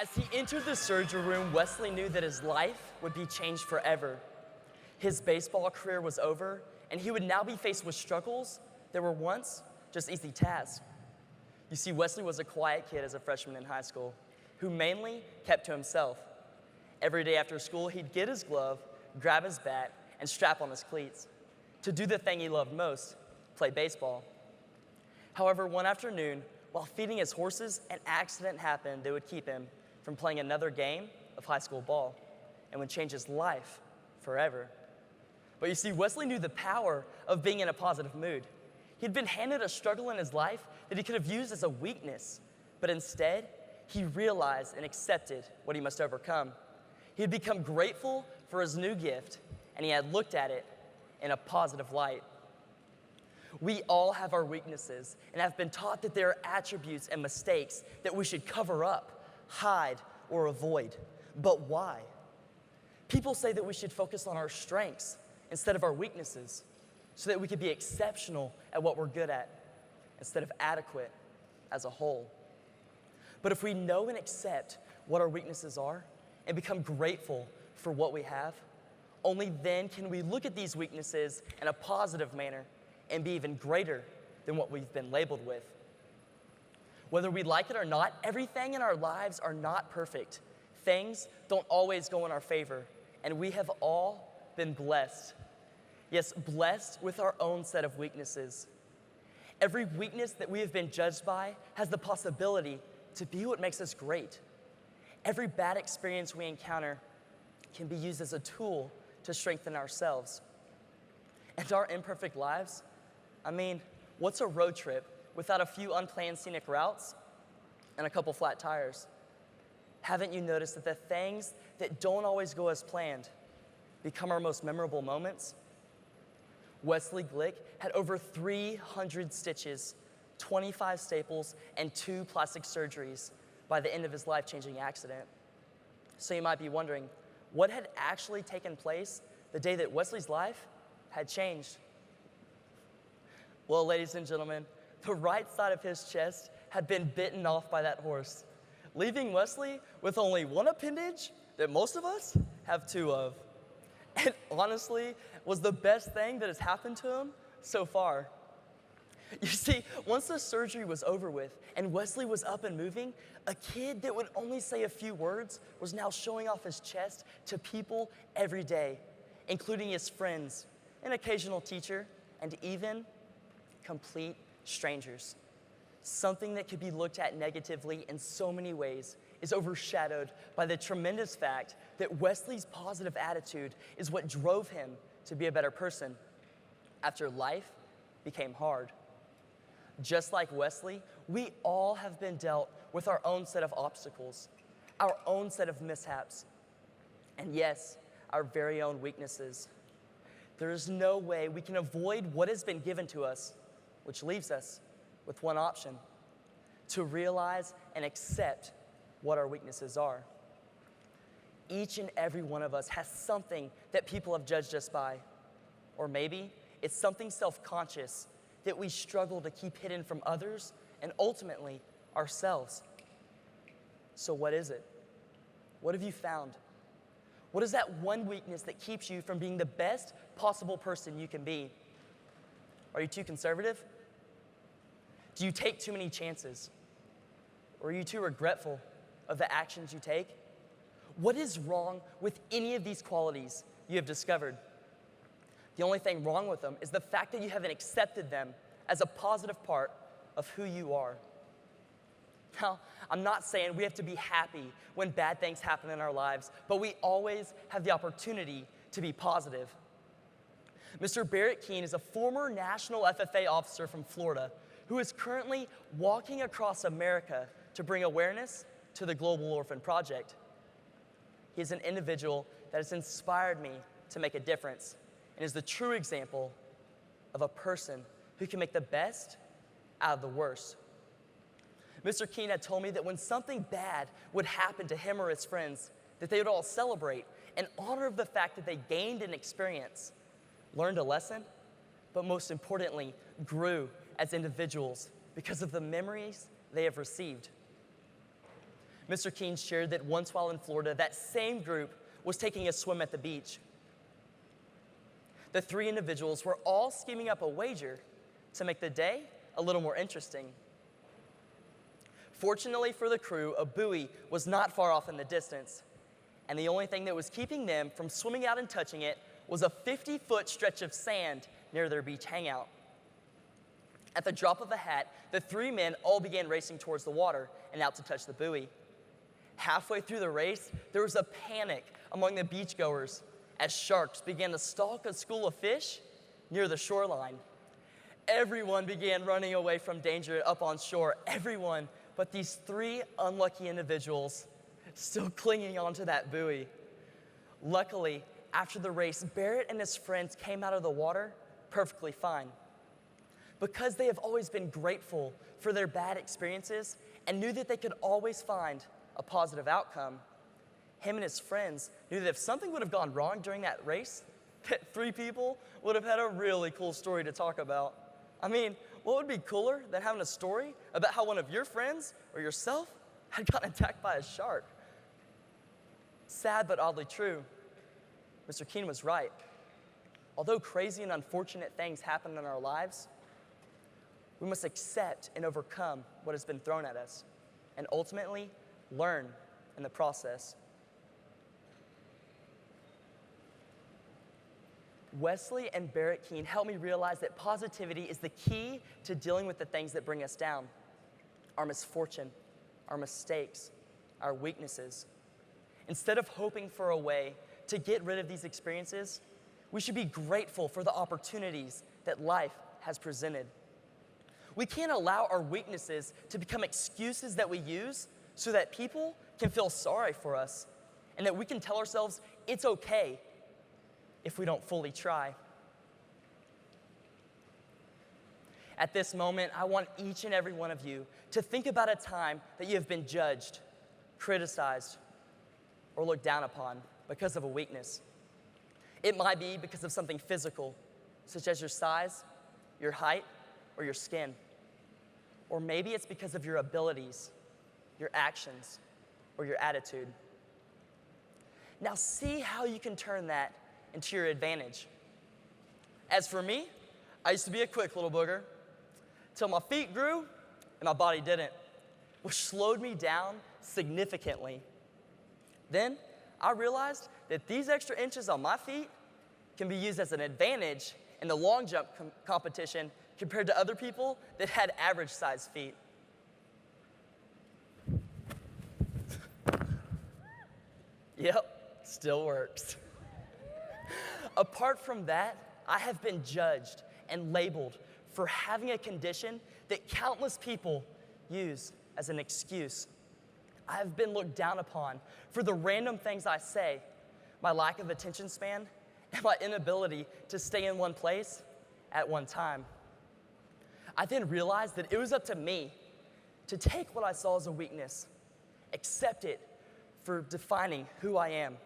As he entered the surgery room, Wesley knew that his life would be changed forever. His baseball career was over, and he would now be faced with struggles that were once just easy tasks. You see, Wesley was a quiet kid as a freshman in high school who mainly kept to himself. Every day after school, he'd get his glove, grab his bat, and strap on his cleats to do the thing he loved most, play baseball. However, one afternoon, while feeding his horses, an accident happened that would keep him from playing another game of high school ball and would change his life forever. But you see, Wesley knew the power of being in a positive mood. He'd been handed a struggle in his life that he could have used as a weakness, but instead, he realized and accepted what he must overcome. He had become grateful for his new gift, and he had looked at it in a positive light. We all have our weaknesses and have been taught that there are attributes and mistakes that we should cover up, hide, or avoid. But why? People say that we should focus on our strengths instead of our weaknesses so that we could be exceptional at what we're good at instead of adequate as a whole. But if we know and accept what our weaknesses are and become grateful for what we have, only then can we look at these weaknesses in a positive manner and be even greater than what we've been labeled with. Whether we like it or not, everything in our lives are not perfect. Things don't always go in our favor, and we have all been blessed. Yes, blessed with our own set of weaknesses. Every weakness that we have been judged by has the possibility to be what makes us great. Every bad experience we encounter can be used as a tool to strengthen ourselves. And our imperfect lives, what's a road trip without a few unplanned scenic routes and a couple flat tires? Haven't you noticed that the things that don't always go as planned become our most memorable moments? Wesley Glick had over 300 stitches, 25 staples, and 2 plastic surgeries by the end of his life-changing accident. So you might be wondering, what had actually taken place the day that Wesley's life had changed? Well, ladies and gentlemen, the right side of his chest had been bitten off by that horse, leaving Wesley with only one appendage that most of us have 2 of. And honestly, was the best thing that has happened to him so far. You see, once the surgery was over with and Wesley was up and moving, a kid that would only say a few words was now showing off his chest to people every day, including his friends, an occasional teacher, and even complete strangers. Something that could be looked at negatively in so many ways is overshadowed by the tremendous fact that Wesley's positive attitude is what drove him to be a better person after life became hard. Just like Wesley, we all have been dealt with our own set of obstacles, our own set of mishaps, and yes, our very own weaknesses. There is no way we can avoid what has been given to us, which leaves us with one option: to realize and accept what our weaknesses are. Each and every one of us has something that people have judged us by, or maybe it's something self-conscious that we struggle to keep hidden from others and ultimately ourselves. So what is it? What have you found? What is that one weakness that keeps you from being the best possible person you can be? Are you too conservative? Do you take too many chances? Or are you too regretful of the actions you take? What is wrong with any of these qualities you have discovered? The only thing wrong with them is the fact that you haven't accepted them as a positive part of who you are. Now, I'm not saying we have to be happy when bad things happen in our lives, but we always have the opportunity to be positive. Mr. Barrett Keene is a former National FFA officer from Florida who is currently walking across America to bring awareness to the Global Orphan Project. He is an individual that has inspired me to make a difference and is the true example of a person who can make the best out of the worst. Mr. Keene had told me that when something bad would happen to him or his friends, that they would all celebrate in honor of the fact that they gained an experience, learned a lesson, but most importantly, grew as individuals because of the memories they have received. Mr. Keene shared that once while in Florida, that same group was taking a swim at the beach. The three individuals were all scheming up a wager to make the day a little more interesting. Fortunately for the crew, a buoy was not far off in the distance, and the only thing that was keeping them from swimming out and touching it was a 50-foot stretch of sand near their beach hangout. At the drop of a hat, the three men all began racing towards the water and out to touch the buoy. Halfway through the race, there was a panic among the beachgoers as sharks began to stalk a school of fish near the shoreline. Everyone began running away from danger up on shore, everyone but these three unlucky individuals still clinging onto that buoy. Luckily, after the race, Barrett and his friends came out of the water perfectly fine. Because they have always been grateful for their bad experiences and knew that they could always find a positive outcome, him and his friends knew that if something would have gone wrong during that race, that three people would have had a really cool story to talk about. I mean, what would be cooler than having a story about how one of your friends or yourself had gotten attacked by a shark? Sad but oddly true, Mr. Keene was right. Although crazy and unfortunate things happen in our lives, we must accept and overcome what has been thrown at us and ultimately learn in the process. Wesley and Barrett Keene helped me realize that positivity is the key to dealing with the things that bring us down, our misfortune, our mistakes, our weaknesses. Instead of hoping for a way to get rid of these experiences, we should be grateful for the opportunities that life has presented. We can't allow our weaknesses to become excuses that we use so that people can feel sorry for us and that we can tell ourselves it's okay if we don't fully try. At this moment, I want each and every one of you to think about a time that you have been judged, criticized, or looked down upon because of a weakness. It might be because of something physical, such as your size, your height, or your skin. Or maybe it's because of your abilities, your actions, or your attitude. Now see how you can turn that into your advantage. As for me, I used to be a quick little booger till my feet grew and my body didn't, which slowed me down significantly. Then I realized that these extra inches on my feet can be used as an advantage in the long jump competition compared to other people that had average sized feet. Yep, still works. Apart from that, I have been judged and labeled for having a condition that countless people use as an excuse. I have been looked down upon for the random things I say, my lack of attention span, and my inability to stay in one place at one time. I then realized that it was up to me to take what I saw as a weakness, accept it for defining who I am,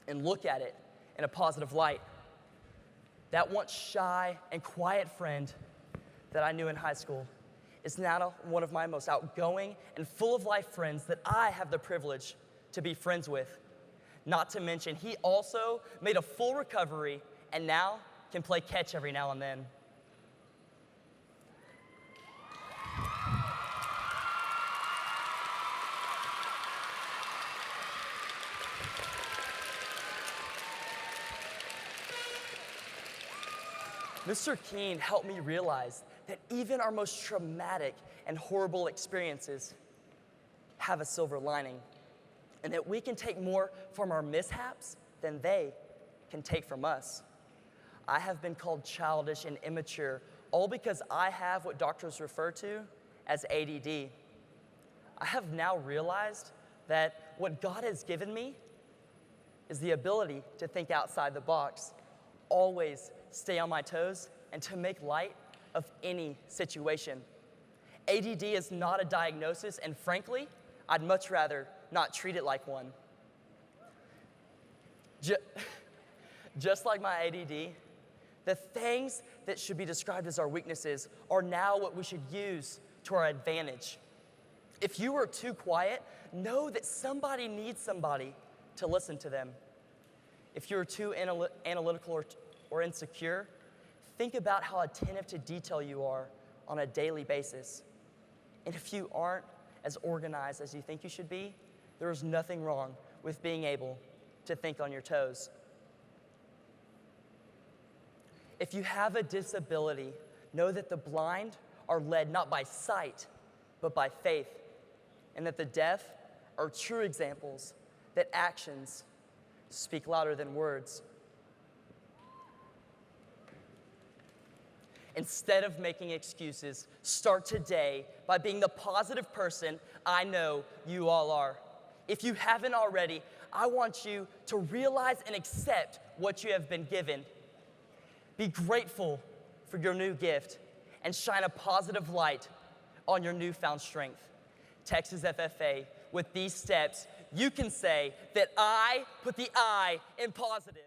and look at it in a positive light. That once shy and quiet friend that I knew in high school is now one of my most outgoing and full of life friends that I have the privilege to be friends with. Not to mention, he also made a full recovery and now can play catch every now and then. Mr. Keene helped me realize that even our most traumatic and horrible experiences have a silver lining, and that we can take more from our mishaps than they can take from us. I have been called childish and immature, all because I have what doctors refer to as ADD. I have now realized that what God has given me is the ability to think outside the box, always stay on my toes, and to make light of any situation. ADD is not a diagnosis, and frankly, I'd much rather not treat it like one. Just like my ADD, the things that should be described as our weaknesses are now what we should use to our advantage. If you are too quiet, know that somebody needs somebody to listen to them. If you're too analytical or insecure, think about how attentive to detail you are on a daily basis. And if you aren't as organized as you think you should be, there is nothing wrong with being able to think on your toes. If you have a disability, know that the blind are led not by sight, but by faith, and that the deaf are true examples that actions speak louder than words. Instead of making excuses, start today by being the positive person I know you all are. If you haven't already, I want you to realize and accept what you have been given. Be grateful for your new gift and shine a positive light on your newfound strength. Texas FFA, with these steps, you can say that I put the I in positive.